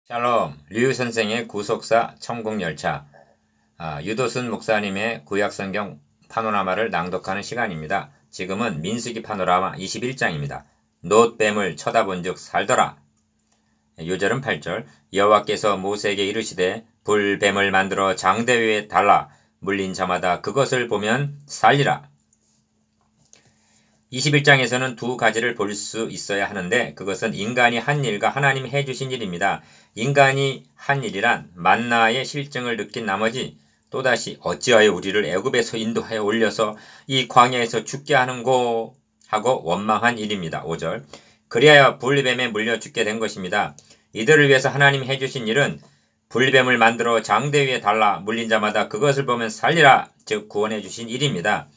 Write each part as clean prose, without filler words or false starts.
샬롬, 류 선생의 구속사 천국열차. 유도순 목사님의 구약성경 파노라마를 낭독하는 시간입니다. 지금은 민수기 파노라마 21장입니다. 놋뱀을 쳐다본 즉 살더라. 요절은 8절. 여호와께서 모세에게 이르시되 불뱀을 만들어 장대 위에 달라 물린 자마다 그것을 보면 살리라. 21장에서는 두 가지를 볼 수 있어야 하는데 그것은 인간이 한 일과 하나님이 해주신 일입니다. 인간이 한 일이란 만나의 실증을 느낀 나머지 또다시 어찌하여 우리를 애굽에서 인도하여 올려서 이 광야에서 죽게 하는고 하고 원망한 일입니다. 5절. 그리하여 불뱀에 물려 죽게 된 것입니다. 이들을 위해서 하나님이 해주신 일은 불뱀을 만들어 장대 위에 달라 물린 자마다 그것을 보면 살리라, 즉 구원해 주신 일입니다.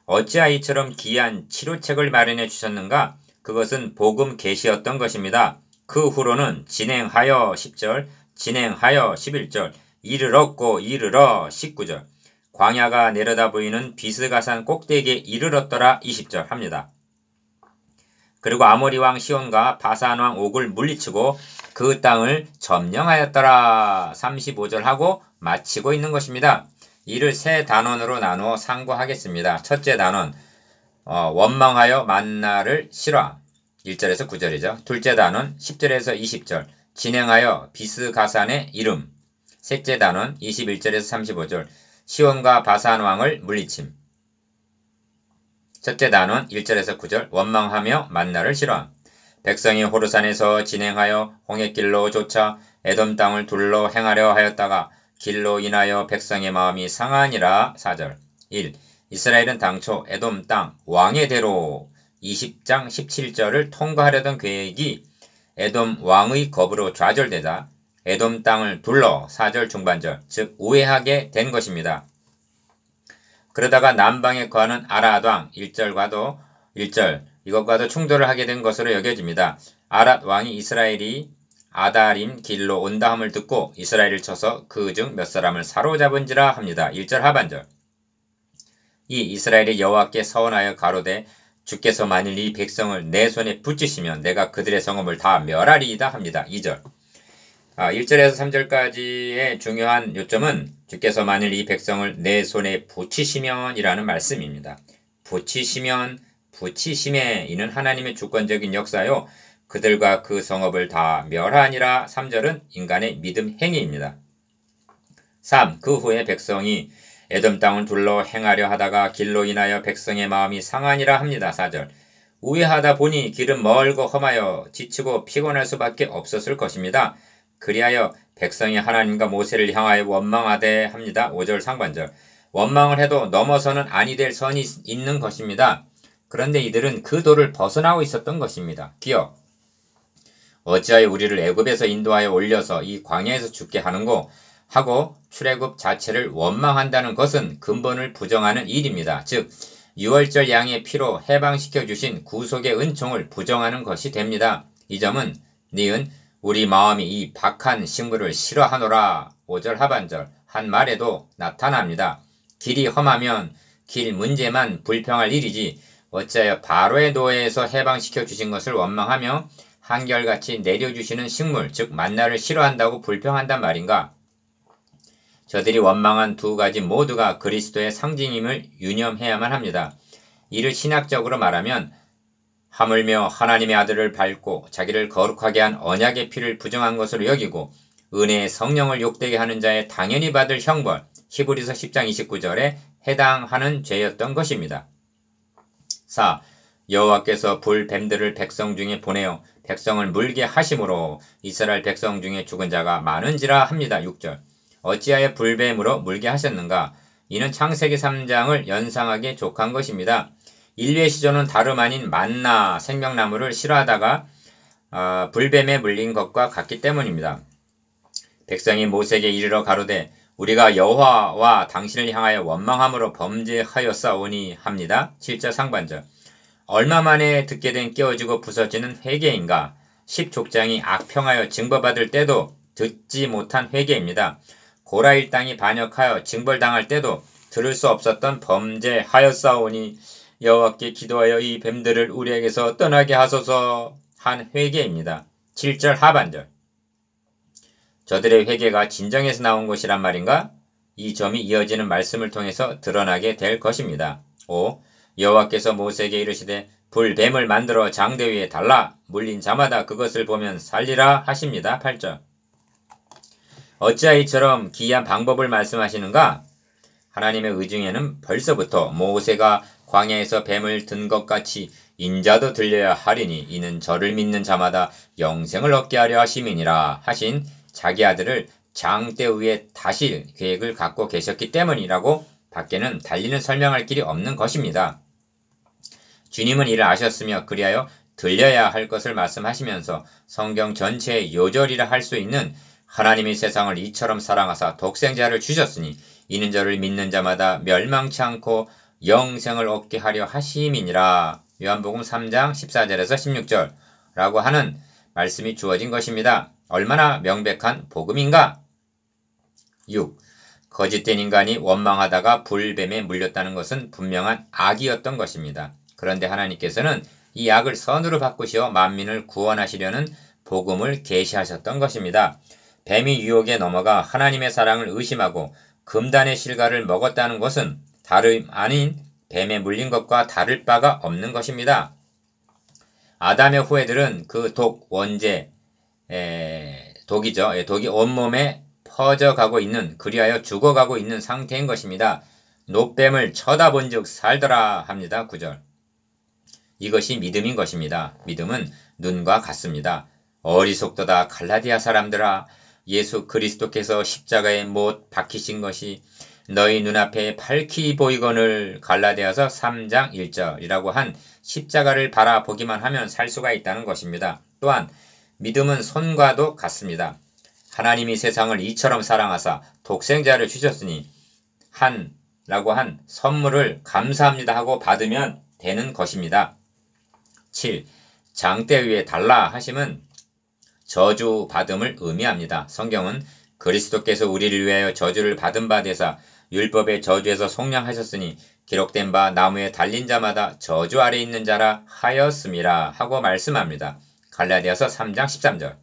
어찌하여 이처럼 귀한 치료책을 마련해 주셨는가? 그것은 복음 계시였던 것입니다. 그 후로는 진행하여 10절, 진행하여 11절, 이를 얻고 이르러 19절, 광야가 내려다 보이는 비스가산 꼭대기에 이르렀더라 20절 합니다. 그리고 아모리 왕 시온과 바산 왕 옥을 물리치고 그 땅을 점령하였더라 35절 하고 마치고 있는 것입니다. 이를 세 단원으로 나누어 상고하겠습니다. 첫째 단원, 원망하여 만나를 싫어 1절에서 9절이죠. 둘째 단원 10절에서 20절, 진행하여 비스가산의 이름. 셋째 단원 21절에서 35절, 시온과 바산 왕을 물리침. 첫째 단원 1절에서 9절, 원망하며 만나를 싫어. 백성이 호르산에서 진행하여 홍해길로 쫓아 에돔 땅을 둘러 행하려 하였다가 길로 인하여 백성의 마음이 상하니라 4절. 1. 이스라엘은 당초 에돔 땅 왕의 대로 20장 17절을 통과하려던 계획이 에돔 왕의 겁으로 좌절되자 에돔 땅을 둘러 4절 중반절, 즉 우회하게 된 것입니다. 그러다가 남방에 거하는 아랏 왕 1절과도 1절, 이것과도 충돌을 하게 된 것으로 여겨집니다. 아랏 왕이 이스라엘이 아다림 길로 온다 함을 듣고 이스라엘을 쳐서 그 중 몇 사람을 사로잡은지라 합니다. 1절 하반절. 이 이스라엘이 여호와께 서원하여 가로되 주께서 만일 이 백성을 내 손에 붙이시면 내가 그들의 성읍을 다 멸하리이다 합니다. 2절. 1절에서 3절까지의 중요한 요점은 주께서 만일 이 백성을 내 손에 붙이시면 이라는 말씀입니다. 붙이시면, 붙이심에 이는 하나님의 주권적인 역사요. 그들과 그 성읍을 다 멸하니라. 3절은 인간의 믿음 행위입니다. 3. 그 후에 백성이 에돔 땅을 둘러 행하려 하다가 길로 인하여 백성의 마음이 상하니라 합니다. 4절. 우회하다 보니 길은 멀고 험하여 지치고 피곤할 수밖에 없었을 것입니다. 그리하여 백성이 하나님과 모세를 향하여 원망하되 합니다. 5절 상반절. 원망을 해도 넘어서는 아니 될 선이 있는 것입니다. 그런데 이들은 그 도를 벗어나고 있었던 것입니다. 기억. 어찌하여 우리를 애굽에서 인도하여 올려서 이 광야에서 죽게 하는고 하고 출애굽 자체를 원망한다는 것은 근본을 부정하는 일입니다. 즉 유월절 양의 피로 해방시켜 주신 구속의 은총을 부정하는 것이 됩니다. 이 점은 니은 우리 마음이 이 박한 식물을 싫어하노라 5절 하반절 한 말에도 나타납니다. 길이 험하면 길 문제만 불평할 일이지 어찌하여 바로의 노예에서 해방시켜 주신 것을 원망하며 한결같이 내려주시는 식물, 즉 만나를 싫어한다고 불평한단 말인가? 저들이 원망한 두 가지 모두가 그리스도의 상징임을 유념해야만 합니다. 이를 신학적으로 말하면 하물며 하나님의 아들을 밟고 자기를 거룩하게 한 언약의 피를 부정한 것으로 여기고 은혜의 성령을 욕되게 하는 자의 당연히 받을 형벌, 히브리서 10장 29절에 해당하는 죄였던 것입니다. 4. 여호와께서 불뱀들을 백성 중에 보내어 백성을 물게 하심으로 이스라엘 백성 중에 죽은 자가 많은지라 합니다. 6절. 어찌하여 불뱀으로 물게 하셨는가? 이는 창세기 3장을 연상하게 족한 것입니다. 인류의 시조는 다름 아닌 만나 생명나무를 싫어하다가 불뱀에 물린 것과 같기 때문입니다. 백성이 모세에게 이르러 가로되 우리가 여호와와 당신을 향하여 원망함으로 범죄하였사오니 합니다. 7절 상반절. 얼마 만에 듣게 된 깨어지고 부서지는 회개인가? 10족장이 악평하여 징벌받을 때도 듣지 못한 회개입니다. 고라 일당이 반역하여 징벌당할 때도 들을 수 없었던 범죄하였사오니 여호와께 기도하여 이 뱀들을 우리에게서 떠나게 하소서 한 회개입니다. 7절 하반절. 저들의 회개가 진정에서 나온 것이란 말인가? 이 점이 이어지는 말씀을 통해서 드러나게 될 것입니다. 5. 여호와께서 모세에게 이르시되 불뱀을 만들어 장대 위에 달라 물린 자마다 그것을 보면 살리라 하십니다. 8절. 어찌하여 이처럼 기이한 방법을 말씀하시는가? 하나님의 의중에는 벌써부터 모세가 광야에서 뱀을 든 것 같이 인자도 들려야 하리니 이는 저를 믿는 자마다 영생을 얻게 하려 하심이니라 하신 자기 아들을 장대 위에 다실 계획을 갖고 계셨기 때문이라고 밖에는 달리는 설명할 길이 없는 것입니다. 주님은 이를 아셨으며 그리하여 들려야 할 것을 말씀하시면서 성경 전체의 요절이라 할 수 있는 하나님이 세상을 이처럼 사랑하사 독생자를 주셨으니 이는 저를 믿는 자마다 멸망치 않고 영생을 얻게 하려 하심이니라. 요한복음 3장 14절에서 16절 라고 하는 말씀이 주어진 것입니다. 얼마나 명백한 복음인가? 6. 거짓된 인간이 원망하다가 불뱀에 물렸다는 것은 분명한 악이었던 것입니다. 그런데 하나님께서는 이 악을 선으로 바꾸시어 만민을 구원하시려는 복음을 계시하셨던 것입니다. 뱀이 유혹에 넘어가 하나님의 사랑을 의심하고 금단의 실과를 먹었다는 것은 다름 아닌 뱀에 물린 것과 다를 바가 없는 것입니다. 아담의 후예들은 그 독 원재, 독이죠. 독이 온몸에 퍼져가고 있는, 그리하여 죽어가고 있는 상태인 것입니다. 노뱀을 쳐다본 즉 살더라 합니다. 9절. 이것이 믿음인 것입니다. 믿음은 눈과 같습니다. 어리석도다 갈라디아 사람들아, 예수 그리스도께서 십자가에 못 박히신 것이 너희 눈앞에 밝히 보이거늘 갈라디아서 3장 1절이라고 한 십자가를 바라보기만 하면 살 수가 있다는 것입니다. 또한 믿음은 손과도 같습니다. 하나님이 세상을 이처럼 사랑하사 독생자를 주셨으니 라고 한 선물을 감사합니다 하고 받으면 되는 것입니다. 7. 장대 위에 달라 하심은 저주 받음을 의미합니다. 성경은 그리스도께서 우리를 위하여 저주를 받은 바 되사 율법의 저주에서 속량하셨으니 기록된 바 나무에 달린 자마다 저주 아래 있는 자라 하였음이라 하고 말씀합니다. 갈라디아서 3장 13절.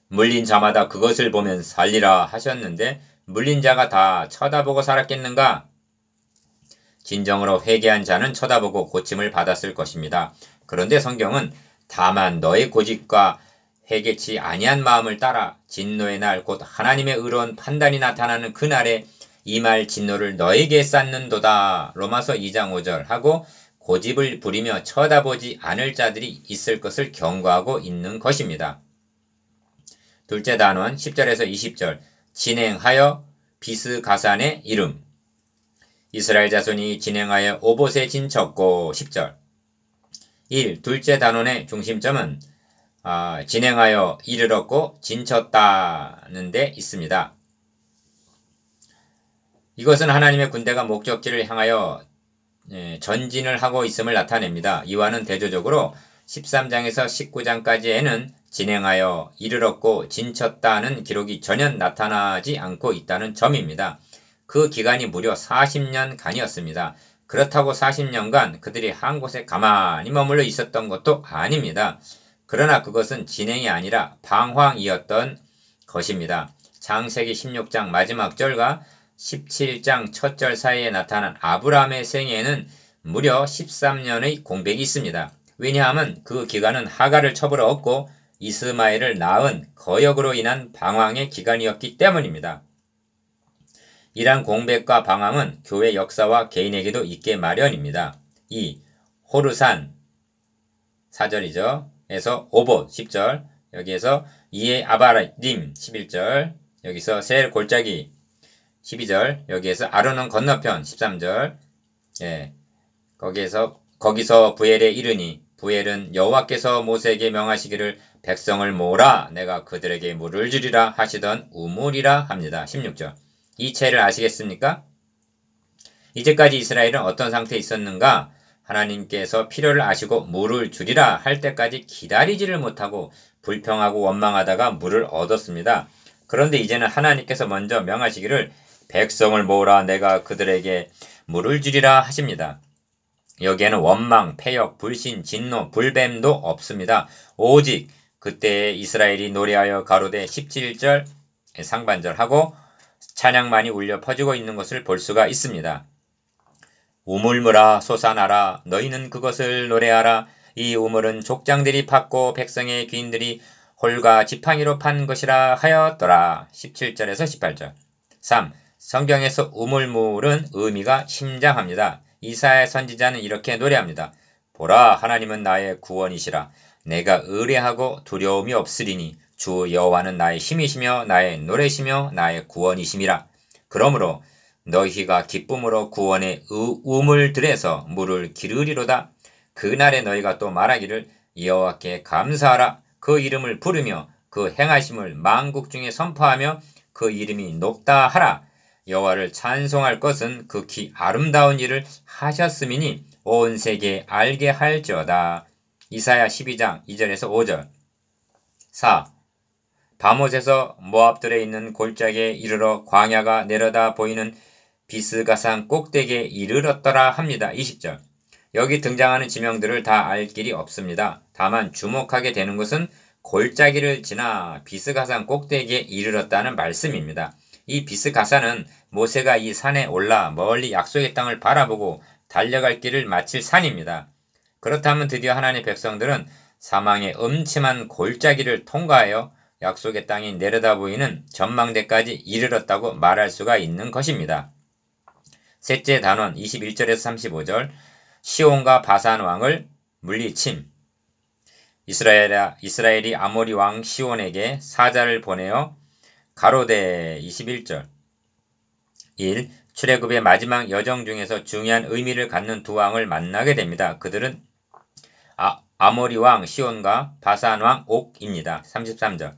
물린 자마다 그것을 보면 살리라 하셨는데 물린 자가 다 쳐다보고 살았겠는가? 진정으로 회개한 자는 쳐다보고 고침을 받았을 것입니다. 그런데 성경은 다만 너의 고집과 회개치 아니한 마음을 따라 진노의 날 곧 하나님의 의로운 판단이 나타나는 그날에 이 말 진노를 너에게 쌓는도다. 로마서 2장 5절 하고 고집을 부리며 쳐다보지 않을 자들이 있을 것을 경고하고 있는 것입니다. 둘째 단원 10절에서 20절 진행하여 비스가산의 이름. 이스라엘 자손이 진행하여 오봇에 진쳤고 10절 1. 둘째 단원의 중심점은 진행하여 이르렀고 진쳤다는 데 있습니다. 이것은 하나님의 군대가 목적지를 향하여 전진을 하고 있음을 나타냅니다. 이와는 대조적으로 13장에서 19장까지에는 진행하여 이르렀고 진쳤다는 기록이 전혀 나타나지 않고 있다는 점입니다. 그 기간이 무려 40년간이었습니다. 그렇다고 40년간 그들이 한 곳에 가만히 머물러 있었던 것도 아닙니다. 그러나 그것은 진행이 아니라 방황이었던 것입니다. 창세기 16장 마지막 절과 17장 첫 절 사이에 나타난 아브라함의 생애에는 무려 13년의 공백이 있습니다. 왜냐하면 그 기간은 하갈을 첩으로 얻고 이스마엘을 낳은 거역으로 인한 방황의 기간이었기 때문입니다. 이러한 공백과 방황은 교회 역사와 개인에게도 있게 마련입니다. 2. 호르산 4절이죠. 에서 오봇 10절, 여기에서 이에 아바림 11절, 여기서 셀 골짜기 12절, 여기에서 아르논 건너편 13절, 거기서 부엘에 이르니 부엘은 여호와께서 모세에게 명하시기를 백성을 모으라 내가 그들에게 물을 주리라 하시던 우물이라 합니다. 16절. 이 채를 아시겠습니까? 이제까지 이스라엘은 어떤 상태에 있었는가? 하나님께서 필요를 아시고 물을 주리라 할 때까지 기다리지를 못하고 불평하고 원망하다가 물을 얻었습니다. 그런데 이제는 하나님께서 먼저 명하시기를 백성을 모으라 내가 그들에게 물을 주리라 하십니다. 여기에는 원망, 패역, 불신, 진노, 불뱀도 없습니다. 오직 그때 이스라엘이 노래하여 가로되 17절 상반절하고 찬양만이 울려 퍼지고 있는 것을 볼 수가 있습니다. 우물물아 솟아나라 너희는 그것을 노래하라. 이 우물은 족장들이 팠고 백성의 귀인들이 홀과 지팡이로 판 것이라 하였더라. 17절에서 18절. 3. 성경에서 우물물은 의미가 심장합니다. 이사야 선지자는 이렇게 노래합니다. 보라 하나님은 나의 구원이시라. 내가 의뢰하고 두려움이 없으리니 주 여호와는 나의 힘이시며 나의 노래시며 나의 구원이심이라. 그러므로 너희가 기쁨으로 구원의 우물들에서 물을 기르리로다. 그날에 너희가 또 말하기를 여호와께 감사하라. 그 이름을 부르며 그 행하심을 만국 중에 선포하며 그 이름이 높다 하라. 여호와를 찬송할 것은 극히 아름다운 일을 하셨음이니 온 세계에 알게 할지어다. 이사야 12장 2절에서 5절. 4. 바못에서 모압들에 있는 골짜기에 이르러 광야가 내려다 보이는 비스가산 꼭대기에 이르렀더라 합니다. 20절. 여기 등장하는 지명들을 다 알 길이 없습니다. 다만 주목하게 되는 것은 골짜기를 지나 비스가산 꼭대기에 이르렀다는 말씀입니다. 이 비스가산은 모세가 이 산에 올라 멀리 약속의 땅을 바라보고 달려갈 길을 마칠 산입니다. 그렇다면 드디어 하나님의 백성들은 사망의 음침한 골짜기를 통과하여 약속의 땅이 내려다 보이는 전망대까지 이르렀다고 말할 수가 있는 것입니다. 셋째 단원 21절에서 35절. 시온과 바산 왕을 물리침. 이스라엘이 아모리 왕 시온에게 사자를 보내어 가로되 21절. 1. 출애굽의 마지막 여정 중에서 중요한 의미를 갖는 두 왕을 만나게 됩니다. 그들은 아모리 왕 시온과 바산 왕 옥입니다. 33절.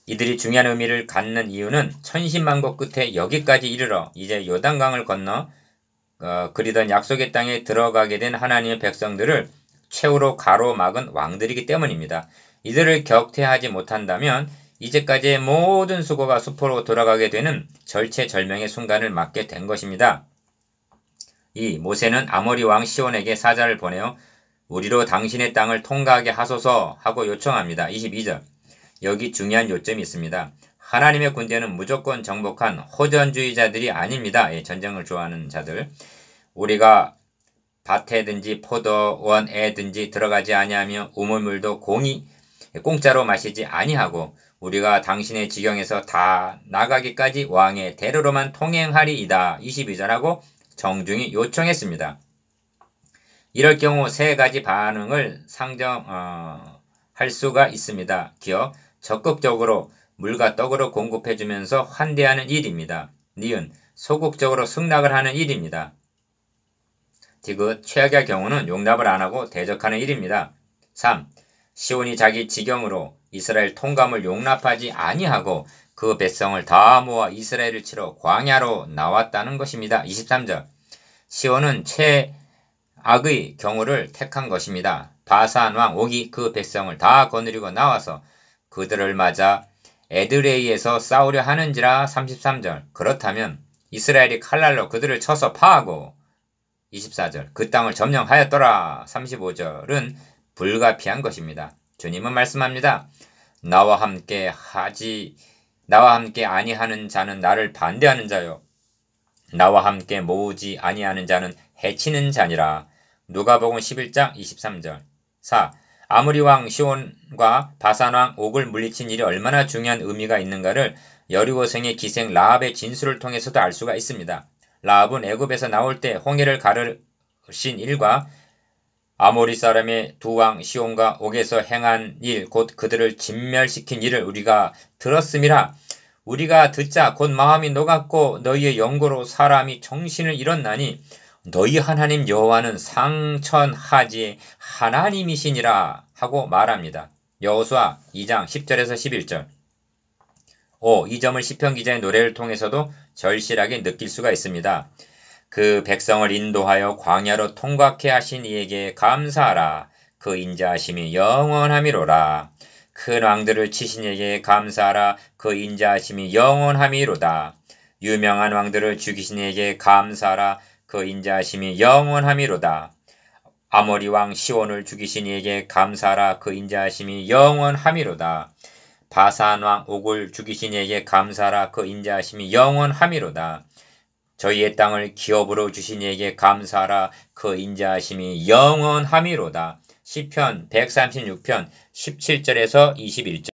이들이 중요한 의미를 갖는 이유는 천신만고 끝에 여기까지 이르러 이제 요단강을 건너 그리던 약속의 땅에 들어가게 된 하나님의 백성들을 최후로 가로막은 왕들이기 때문입니다. 이들을 격퇴하지 못한다면 이제까지의 모든 수고가 수포로 돌아가게 되는 절체절명의 순간을 맞게 된 것입니다. 2. 모세는 아모리 왕 시온에게 사자를 보내어 우리로 당신의 땅을 통과하게 하소서 하고 요청합니다. 22절. 여기 중요한 요점이 있습니다. 하나님의 군대는 무조건 정복한 호전주의자들이 아닙니다. 전쟁을 좋아하는 자들. 우리가 밭에든지 포도원에든지 들어가지 아니하며 우물물도 공짜로 마시지 아니하고 우리가 당신의 지경에서 다 나가기까지 왕의 대로로만 통행하리이다. 22절하고 정중히 요청했습니다. 이럴 경우 세 가지 반응을 할 수가 있습니다. 기억, 적극적으로 물과 떡으로 공급해주면서 환대하는 일입니다. 니은, 소극적으로 승낙을 하는 일입니다. 디귿, 최악의 경우는 용납을 안하고 대적하는 일입니다. 3. 시온이 자기 지경으로 이스라엘 통감을 용납하지 아니하고 그 백성을 다 모아 이스라엘을 치러 광야로 나왔다는 것입니다. 23절. 시온은 최악의 경우를 택한 것입니다. 바산 왕 옥이 그 백성을 다 거느리고 나와서 그들을 맞아 에드레이에서 싸우려 하는지라. 33절. 그렇다면 이스라엘이 칼날로 그들을 쳐서 파하고 24절. 그 땅을 점령하였더라. 35절은 불가피한 것입니다. 주님은 말씀합니다. 나와 함께 아니하는 자는 나를 반대하는 자요 나와 함께 모으지 아니하는 자는 해치는 자니라. 누가복음 11장 23절. 4. 아모리 왕 시온과 바산 왕 옥을 물리친 일이 얼마나 중요한 의미가 있는가를 여리고성의 기생 라합의 진술을 통해서도 알 수가 있습니다. 라합은 애굽에서 나올 때 홍해를 가르신 일과 아모리 사람의 두 왕 시온과 옥에서 행한 일, 곧 그들을 진멸시킨 일을 우리가 들었음이라. 우리가 듣자 곧 마음이 녹았고 너희의 영고로 사람이 정신을 잃었나니 너희 하나님 여호와는 상천하지의 하나님이시니라 하고 말합니다. 여호수아 2장 10절에서 11절. 5. 이 점을 시편 기자의 노래를 통해서도 절실하게 느낄 수가 있습니다. 그 백성을 인도하여 광야로 통과케 하신 이에게 감사하라. 그 인자하심이 영원함이로라. 큰 왕들을 치신 이에게 감사하라. 그 인자하심이 영원함이로다. 유명한 왕들을 죽이신 이에게 감사하라. 그 인자하심이 영원함이로다. 아모리 왕 시온을 죽이신 이에게 감사하라. 그 인자하심이 영원함이로다. 바산 왕 옥을 죽이신 이에게 감사하라. 그 인자하심이 영원함이로다. 저희의 땅을 기업으로 주신 이에게 감사하라. 그 인자하심이 영원함이로다. 시편 136편 17절에서 21절.